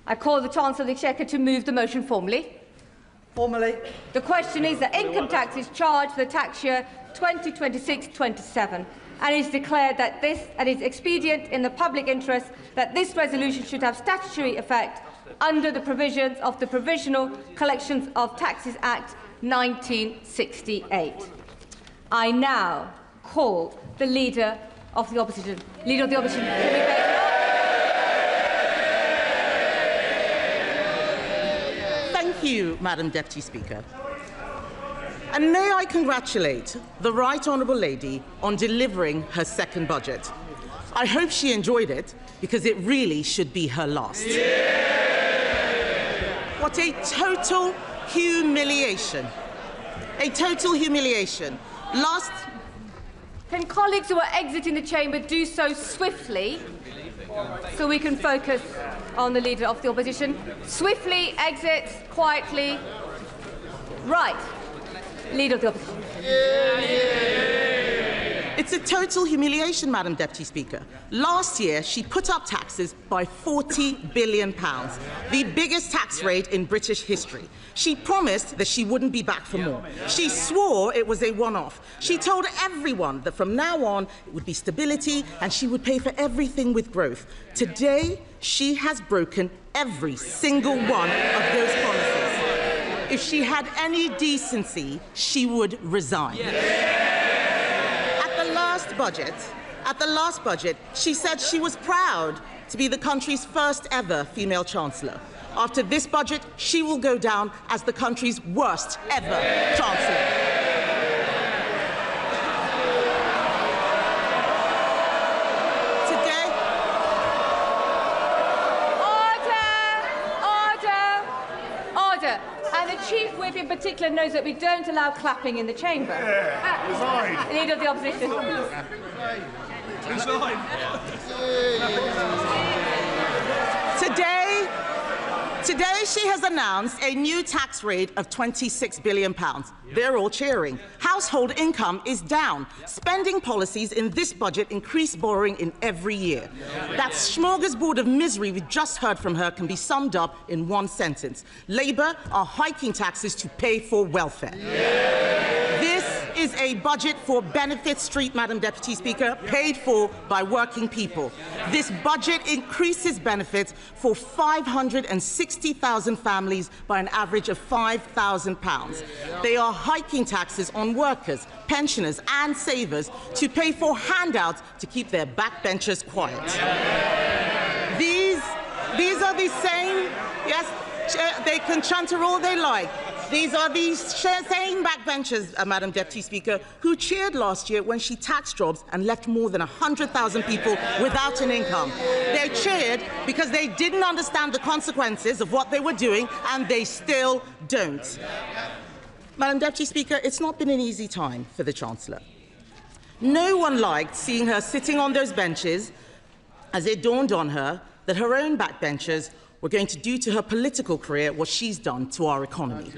I call the Chancellor of the Exchequer to move the motion formally. Formally. The question is that income tax is charged for the tax year 2026-27, and it is declared that this and is expedient in the public interest that this resolution should have statutory effect under the provisions of the Provisional Collections of Taxes Act 1968. I now call the Leader of the Opposition. Leader of the Opposition, Kemi Badenoch. Thank you, Madam Deputy Speaker. And may I congratulate the Right Honourable Lady on delivering her second budget. I hope she enjoyed it, because it really should be her last. What a total humiliation. A total humiliation. Last... Can colleagues who are exiting the chamber do so swiftly so we can focus on the Leader of the Opposition? Swiftly exit, quietly. Right. Leader of the Opposition. It's a total humiliation, Madam Deputy Speaker. Last year, she put up taxes by £40 billion, the biggest tax rate in British history. She promised that she wouldn't be back for more. She swore it was a one-off. She told everyone that from now on, it would be stability and she would pay for everything with growth. Today, she has broken every single one of those promises. If she had any decency, she would resign. At the last budget, she said she was proud to be the country's first ever female Chancellor. After this budget, she will go down as the country's worst ever Chancellor. Today... Order! And the Chief Whip in particular knows that we don't allow clapping in the chamber. Leader of the Opposition. Today she has announced a new tax rate of £26 billion. They're all cheering. Household income is down. Spending policies in this budget increase borrowing in every year. That smorgasbord of misery we just heard from her can be summed up in one sentence. Labour are hiking taxes to pay for welfare. This is a budget for Benefit Street, Madam Deputy Speaker, paid for by working people. This budget increases benefits for 560,000 families by an average of £5,000. They are hiking taxes on workers, pensioners and savers to pay for handouts to keep their backbenchers quiet. These are the same, yes, they can chanter all they like. These are the same backbenchers, Madam Deputy Speaker, who cheered last year when she taxed jobs and left more than 100,000 people without an income. They cheered because they didn't understand the consequences of what they were doing, and they still don't. Madam Deputy Speaker, it's not been an easy time for the Chancellor. No one liked seeing her sitting on those benches as it dawned on her that her own backbenchers were going to do to her political career what she's done to our economy.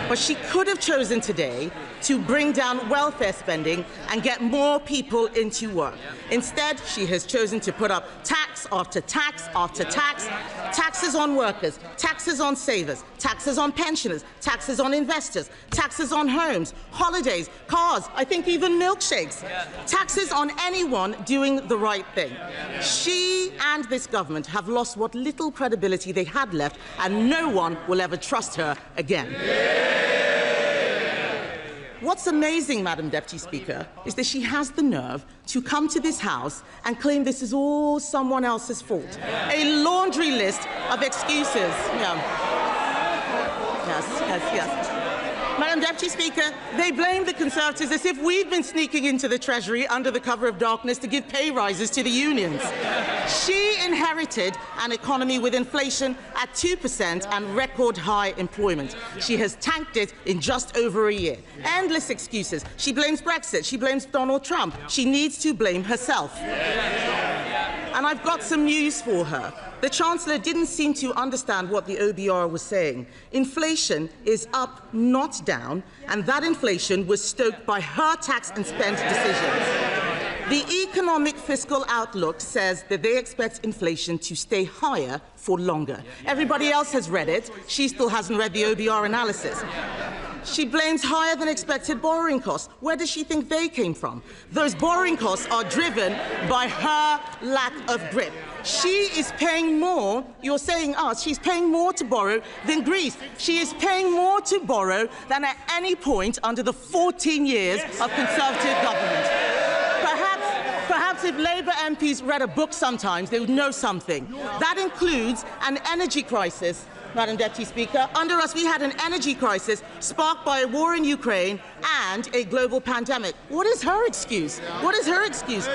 But she could have chosen today to bring down welfare spending and get more people into work. Instead, she has chosen to put up tax after tax after tax, taxes on workers, taxes on savers, taxes on pensioners, taxes on investors, taxes on homes, holidays, cars, I think even milkshakes, taxes on anyone doing the right thing. She and this government have lost what little credibility they had left, and no one will ever trust her again. What's amazing, Madam Deputy Speaker, is that she has the nerve to come to this House and claim this is all someone else's fault. A laundry list of excuses. Yeah. Yes. Madam Deputy Speaker, they blame the Conservatives as if we've been sneaking into the Treasury under the cover of darkness to give pay rises to the unions. She inherited an economy with inflation at 2% and record high employment. She has tanked it in just over a year. Endless excuses. She blames Brexit. She blames Donald Trump. She needs to blame herself. And I've got some news for her. The Chancellor didn't seem to understand what the OBR was saying. Inflation is up, not down, and that inflation was stoked by her tax and spend decisions. The economic fiscal outlook says that they expect inflation to stay higher for longer. Everybody else has read it. She still hasn't read the OBR analysis. She blames higher than expected borrowing costs. Where does she think they came from? Those borrowing costs are driven by her lack of grip. She is paying more, you're saying us, she's paying more to borrow than Greece. She is paying more to borrow than at any point under the 14 years of Conservative government. Perhaps if Labour MPs read a book sometimes, they would know something. That includes an energy crisis, Madam Deputy Speaker. Under us, we had an energy crisis sparked by a war in Ukraine and a global pandemic. What is her excuse? What is her excuse?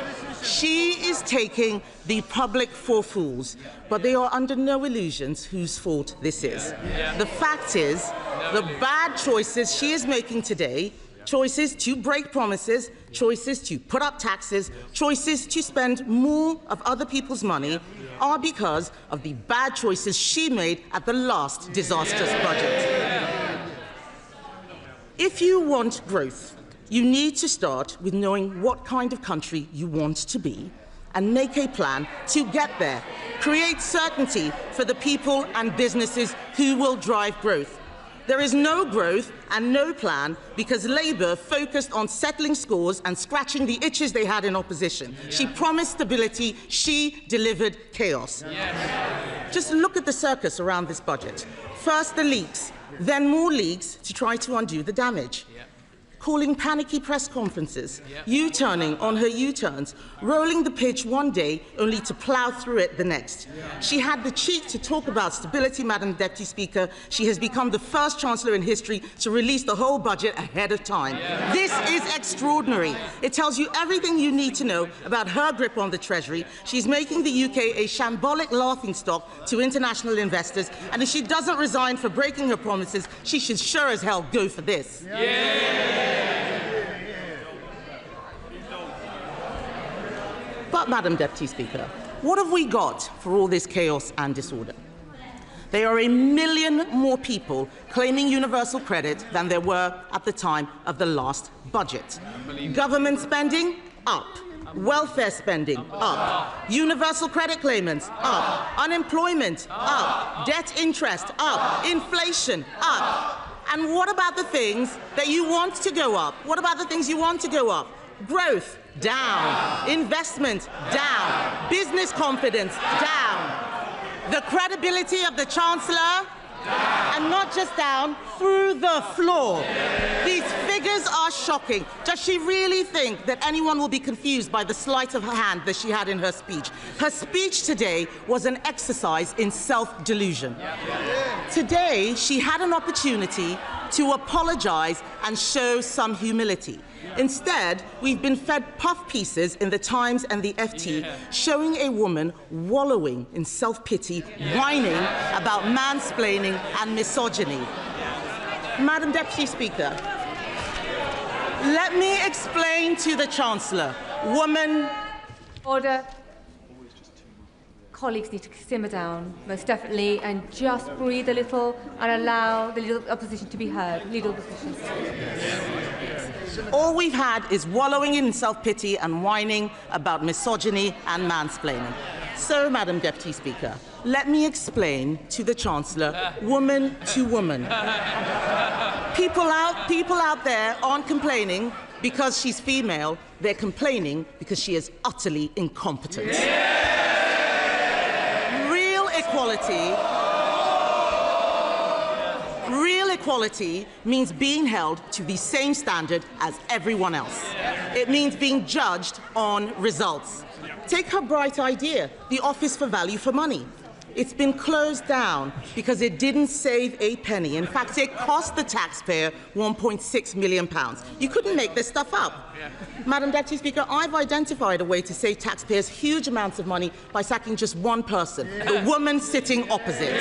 She is taking the public for fools, but they are under no illusions whose fault this is. The fact is, the bad choices she is making today, choices to break promises, choices to put up taxes, choices to spend more of other people's money, are because of the bad choices she made at the last disastrous budget. If you want growth, you need to start with knowing what kind of country you want to be and make a plan to get there. Create certainty for the people and businesses who will drive growth. There is no growth and no plan because Labour focused on settling scores and scratching the itches they had in opposition. She promised stability, she delivered chaos. Just look at the circus around this budget. First the leaks, then more leaks to try to undo the damage. Calling panicky press conferences, U-turning on her U-turns, rolling the pitch one day only to plough through it the next. She had the cheek to talk about stability, Madam Deputy Speaker. She has become the first Chancellor in history to release the whole budget ahead of time. This is extraordinary. It tells you everything you need to know about her grip on the Treasury. She's making the UK a shambolic laughingstock to international investors, and if she doesn't resign for breaking her promises, she should sure as hell go for this. But, Madam Deputy Speaker, what have we got for all this chaos and disorder? There are 1 million more people claiming universal credit than there were at the time of the last budget. Government spending, up. Welfare spending, up. Universal credit claimants, up. Unemployment, up. Debt interest, up. Inflation, up. And what about the things that you want to go up? What about the things you want to go up? Growth, down. Investment, down. Business confidence, down. The credibility of the Chancellor, and not just down, through the floor. These figures are shocking. Does she really think that anyone will be confused by the sleight of her hand that she had in her speech? Her speech today was an exercise in self-delusion. Today, she had an opportunity to apologize and show some humility. Instead, we've been fed puff pieces in the Times and the FT showing a woman wallowing in self-pity, whining about mansplaining and misogyny. Madam Deputy Speaker, let me explain to the Chancellor. Woman... Order. Colleagues need to simmer down, most definitely, and just breathe a little and allow the legal opposition to be heard. Legal opposition. All we've had is wallowing in self-pity and whining about misogyny and mansplaining. So, Madam Deputy Speaker, let me explain to the Chancellor, woman to woman. People out there aren't complaining because she's female. They're complaining because she is utterly incompetent. Real equality means being held to the same standard as everyone else. It means being judged on results. Take her bright idea, the Office for Value for Money. It's been closed down because it didn't save a penny. In fact, it cost the taxpayer £1.6 million. You couldn't make this stuff up. Madam Deputy Speaker, I've identified a way to save taxpayers huge amounts of money by sacking just one person, the woman sitting opposite.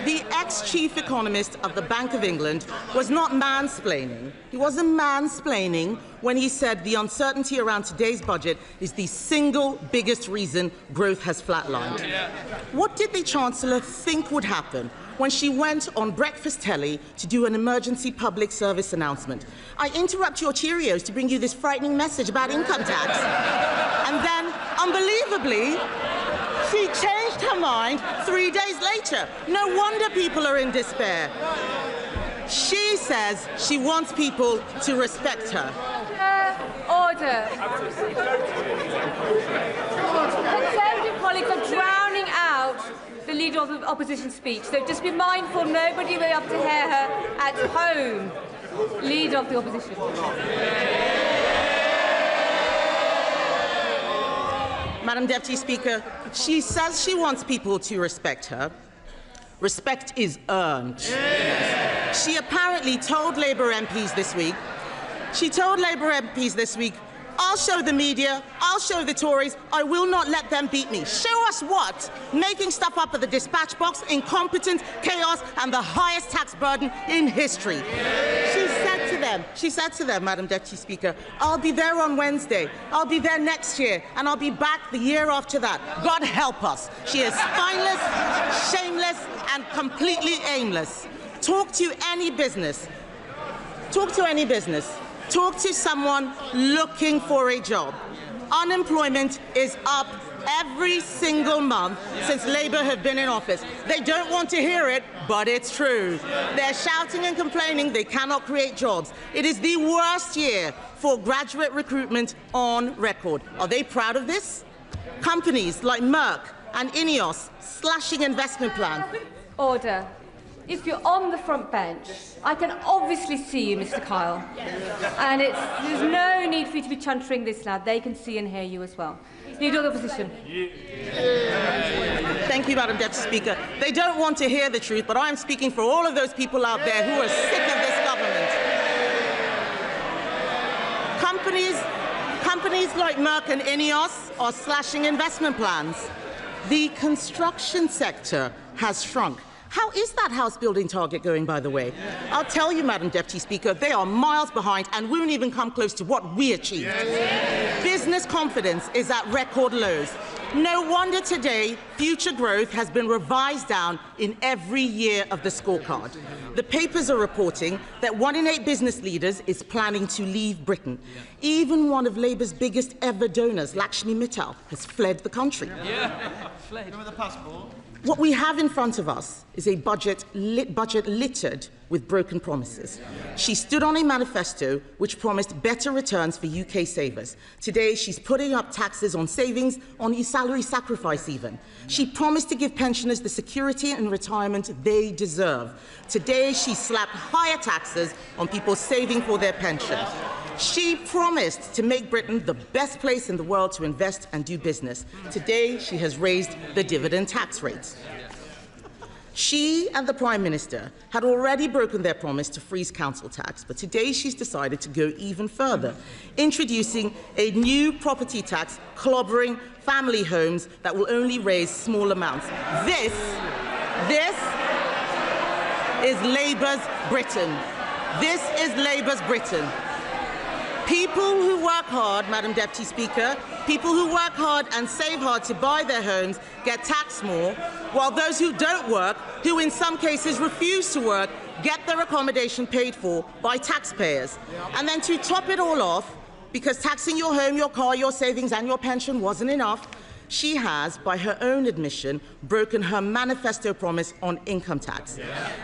The ex-chief economist of the Bank of England was not mansplaining. He wasn't mansplaining when he said the uncertainty around today's budget is the single biggest reason growth has flatlined. What did the Chancellor think would happen when she went on breakfast telly to do an emergency public service announcement? I interrupt your Cheerios to bring you this frightening message about income tax. And then, unbelievably, she changed her mind 3 days later. No wonder people are in despair. She says she wants people to respect her. Order. Conservative colleagues are drowning out the Leader of the Opposition speech, so just be mindful nobody will be able to hear her at home. Leader of the Opposition. Madam Deputy Speaker, she says she wants people to respect her. Respect is earned. She apparently told Labour MPs this week, I'll show the media, I'll show the Tories, I will not let them beat me. Show us what? Making stuff up at the dispatch box, incompetence, chaos, and the highest tax burden in history. She said to them, Madam Deputy Speaker, I'll be there on Wednesday, I'll be there next year, and I'll be back the year after that. God help us. She is spineless, shameless, and completely aimless. Talk to any business. Talk to someone looking for a job. Unemployment is up every single month since Labour have been in office. They don't want to hear it, but it's true. They're shouting and complaining they cannot create jobs. It is the worst year for graduate recruitment on record. Are they proud of this? Companies like Merck and Ineos slashing investment plans. Order. If you're on the front bench, I can obviously see you, Mr. Kyle. And there's no need for you to be chuntering this loud. They can see and hear you as well. Leader of the Opposition. Thank you, Madam Deputy Speaker. They don't want to hear the truth, but I'm speaking for all of those people out there who are sick of this government. Companies like Merck and Ineos are slashing investment plans. The construction sector has shrunk. How is that house building target going, by the way? I'll tell you, Madam Deputy Speaker, they are miles behind and won't even come close to what we achieved. Business confidence is at record lows. No wonder today future growth has been revised down in every year of the scorecard. The papers are reporting that 1 in 8 business leaders is planning to leave Britain. Even one of Labour's biggest ever donors, Lakshmi Mittal, has fled the country. Fled. With the passport. What we have in front of us is a budget littered with broken promises. She stood on a manifesto which promised better returns for UK savers. Today, she's putting up taxes on savings, on salary sacrifice even. She promised to give pensioners the security and retirement they deserve. Today, she slapped higher taxes on people saving for their pension. She promised to make Britain the best place in the world to invest and do business. Today, she has raised the dividend tax rates. She and the Prime Minister had already broken their promise to freeze council tax, but today she's decided to go even further, introducing a new property tax clobbering family homes that will only raise small amounts. This is Labour's Britain. This is Labour's Britain. People who work hard, Madam Deputy Speaker, people who work hard and save hard to buy their homes get taxed more, while those who don't work, who in some cases refuse to work, get their accommodation paid for by taxpayers. And then to top it all off, because taxing your home, your car, your savings and your pension wasn't enough, she has, by her own admission, broken her manifesto promise on income tax.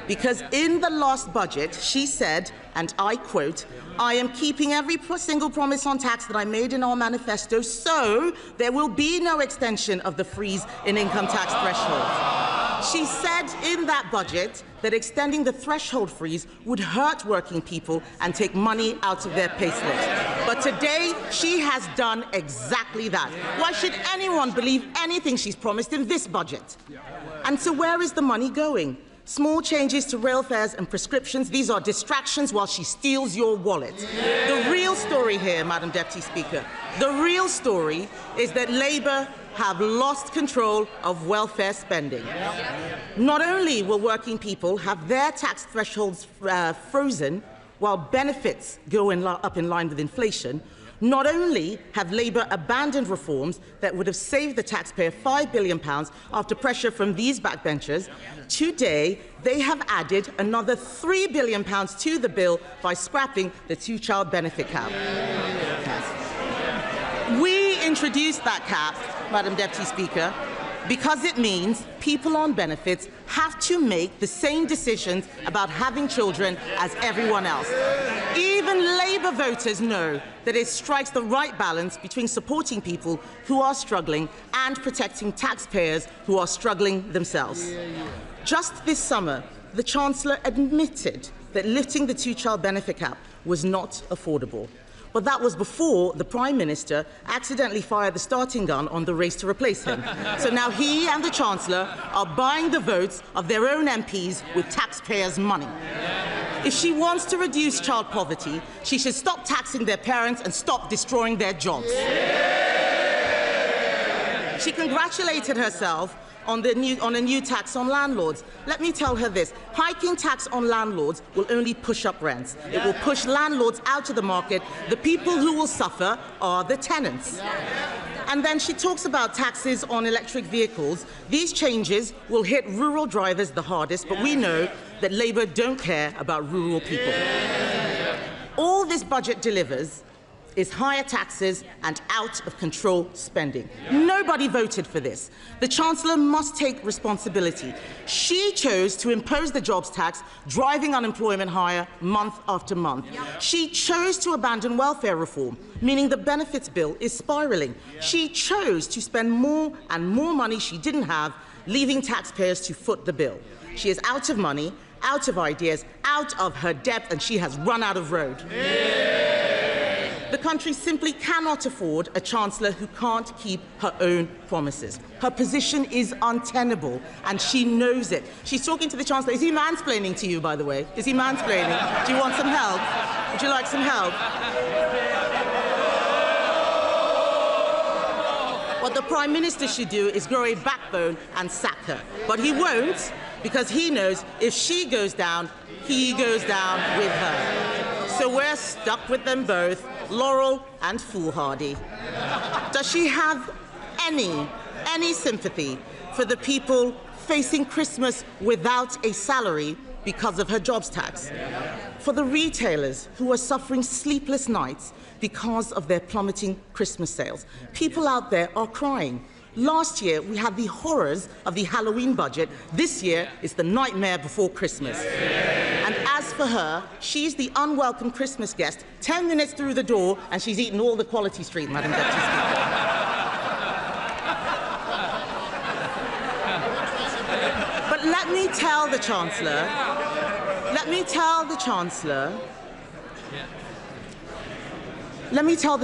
Because in the last budget, she said, and I quote, I am keeping every single promise on tax that I made in our manifesto, so there will be no extension of the freeze in income tax thresholds. She said in that budget that extending the threshold freeze would hurt working people and take money out of their payslips. But today, she has done exactly that. Why should anyone believe anything she's promised in this budget? And so where is the money going? Small changes to rail fares and prescriptions, these are distractions while she steals your wallet. The real story here, Madam Deputy Speaker, the real story is that Labour have lost control of welfare spending. Not only will working people have their tax thresholds frozen while benefits go up in line with inflation, not only have Labour abandoned reforms that would have saved the taxpayer £5 billion after pressure from these backbenchers, today they have added another £3 billion to the bill by scrapping the two-child benefit cap. We introduced that cap, Madam Deputy Speaker, because it means people on benefits have to make the same decisions about having children as everyone else. Even Labour voters know that it strikes the right balance between supporting people who are struggling and protecting taxpayers who are struggling themselves. Just this summer, the Chancellor admitted that lifting the two-child benefit cap was not affordable. But that was before the Prime Minister accidentally fired the starting gun on the race to replace him. So now he and the Chancellor are buying the votes of their own MPs with taxpayers' money. If she wants to reduce child poverty, she should stop taxing their parents and stop destroying their jobs. She congratulated herself on a new tax on landlords. Let me tell her this. Hiking tax on landlords will only push up rents. It will push landlords out of the market. The people who will suffer are the tenants. And then she talks about taxes on electric vehicles. These changes will hit rural drivers the hardest, but we know that Labour don't care about rural people. All this budget delivers is higher taxes and out-of-control spending. Nobody voted for this. The Chancellor must take responsibility. She chose to impose the jobs tax, driving unemployment higher month after month. She chose to abandon welfare reform, meaning the benefits bill is spiralling. She chose to spend more and more money she didn't have, leaving taxpayers to foot the bill. She is out of money, out of ideas, out of her depth, and she has run out of road. The country simply cannot afford a Chancellor who can't keep her own promises. Her position is untenable, and she knows it. She's talking to the Chancellor. Is he mansplaining to you, by the way? Is he mansplaining? Do you want some help? Would you like some help? What the Prime Minister should do is grow a backbone and sack her. But he won't, because he knows if she goes down, he goes down with her. So we're stuck with them both, Laurel and foolhardy. Does she have any sympathy for the people facing Christmas without a salary because of her jobs tax? For the retailers who are suffering sleepless nights because of their plummeting Christmas sales? People out there are crying. Last year, we had the horrors of the Halloween budget. This year, it's the nightmare before Christmas. And as for her, she's the unwelcome Christmas guest, 10 minutes through the door, and she's eaten all the Quality Street, Madam Deputy Speaker. But let me tell the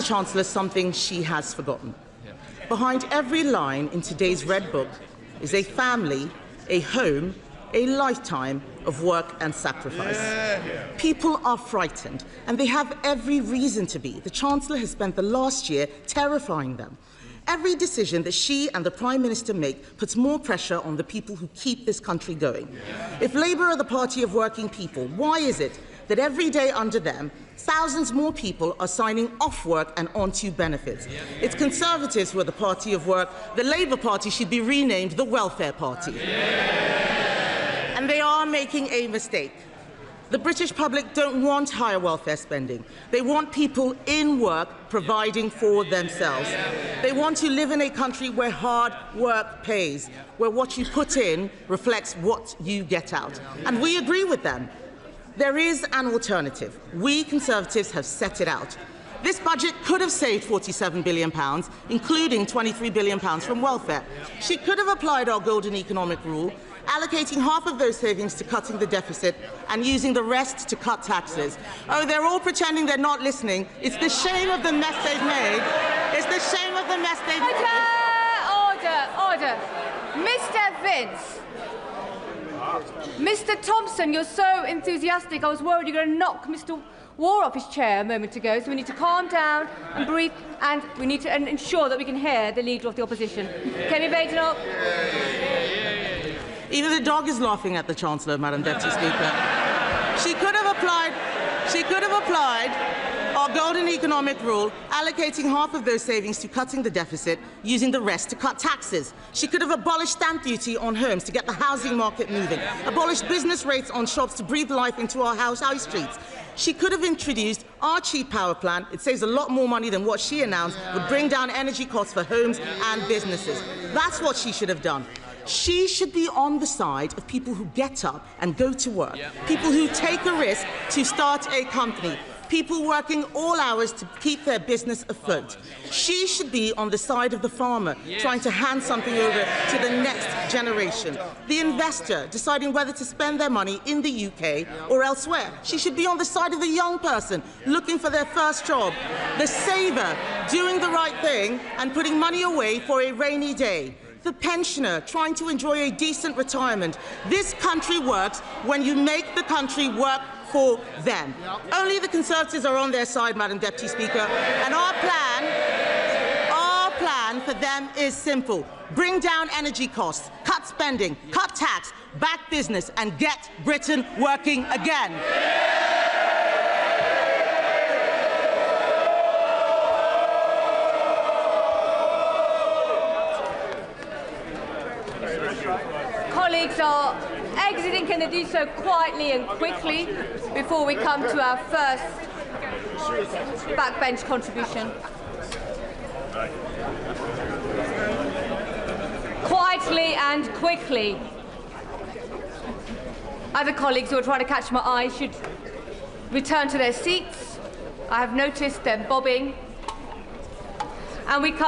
Chancellor something she has forgotten. Behind every line in today's Red Book is a family, a home, a lifetime of work and sacrifice. People are frightened, and they have every reason to be. The Chancellor has spent the last year terrifying them. Every decision that she and the Prime Minister make puts more pressure on the people who keep this country going. If Labour are the party of working people, why is it that every day under them, thousands more people are signing off work and onto benefits? It's Conservatives who are the party of work. The Labour Party should be renamed the Welfare Party. And they are making a mistake. The British public don't want higher welfare spending. They want people in work providing for themselves. They want to live in a country where hard work pays, where what you put in reflects what you get out. And we agree with them. There is an alternative. We Conservatives have set it out. This budget could have saved £47 billion, including £23 billion from welfare. She could have applied our golden economic rule, allocating half of those savings to cutting the deficit and using the rest to cut taxes. Oh, they're all pretending they're not listening. It's the shame of the mess they've made. It's the shame of the mess they've made. Order. Mr. Vince. Mr. Thompson, you're so enthusiastic. I was worried you were going to knock Mr. War off his chair a moment ago, so we need to calm down and breathe, and we need to ensure that we can hear the Leader of the Opposition. Kemi Badenoch. Even the dog is laughing at the Chancellor, Madam Deputy Speaker. She could have applied our golden economic rule, allocating half of those savings to cutting the deficit, using the rest to cut taxes. She could have abolished stamp duty on homes to get the housing market moving, abolished business rates on shops to breathe life into our high streets. She could have introduced our cheap power plan. It saves a lot more money than what she announced would bring down energy costs for homes and businesses. That's what she should have done. She should be on the side of people who get up and go to work, people who take a risk to start a company, people working all hours to keep their business afloat. She should be on the side of the farmer, trying to hand something over to the next generation. The investor, deciding whether to spend their money in the UK or elsewhere. She should be on the side of the young person, looking for their first job. The saver, doing the right thing and putting money away for a rainy day. The pensioner, trying to enjoy a decent retirement. This country works when you make the country work for them. Only the Conservatives are on their side, Madam Deputy Speaker, and our plan for them is simple. Bring down energy costs, cut spending, cut tax, back business, and get Britain working again. Colleagues are exiting. Can they do so quietly and quickly before we come to our first backbench contribution? Quietly and quickly. Other colleagues who are trying to catch my eye should return to their seats. I have noticed them bobbing. And we come